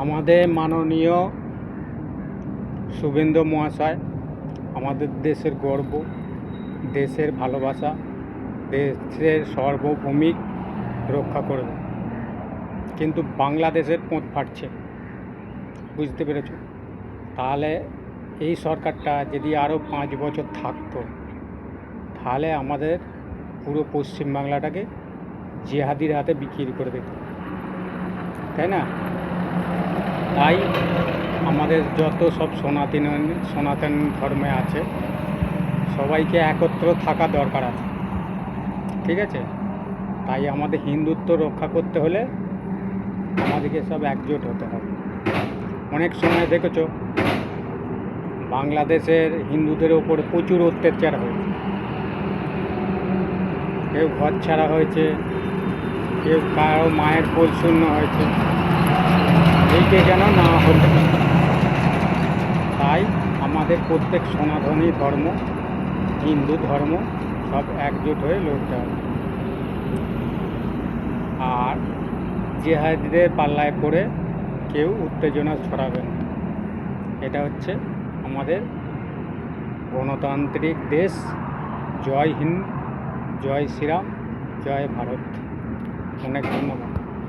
আমাদের মাননীয় শুভেন্দু মহাশয় আমাদের দেশের গর্ব, দেশের ভালোবাসা, দেশের সার্বভৌমিক রক্ষা করবে, কিন্তু বাংলাদেশের পোঁত ফাটছে, বুঝতে পেরেছ? তাহলে এই সরকারটা যদি আরও 5 বছর থাকতো, তাহলে আমাদের পুরো পশ্চিমবাংলাটাকে জিহাদির হাতে বিক্রি করে দিত, তাই না? তাই আমাদের যত সব সনাতন ধর্মে আছে, সবাইকে একত্র থাকা দরকার আছে, ঠিক আছে? তাই আমাদের হিন্দুত্ব রক্ষা করতে হলে আমাদেরকে সব একজোট হতে হবে। অনেক সময় দেখেছ বাংলাদেশের হিন্দুদের ওপর প্রচুর অত্যাচার হয়েছে, কেউ ঘর ছাড়া হয়েছে, কেউ কারো মায়ের কোল শূন্য হয়েছে, এইটা যেন না হতে পারে। তাই আমাদের প্রত্যেক সনাতনী ধর্ম, হিন্দু ধর্ম সব একজোট হয়ে লড়তে হবে, আর জিহাদিদের পাল্লায় পড়ে কেউ উত্তেজনা ছড়াবে না। এটা হচ্ছে আমাদের গণতান্ত্রিক দেশ। জয় হিন্দ, জয় শ্রীরাম, জয় ভারত। অনেক ধন্যবাদ।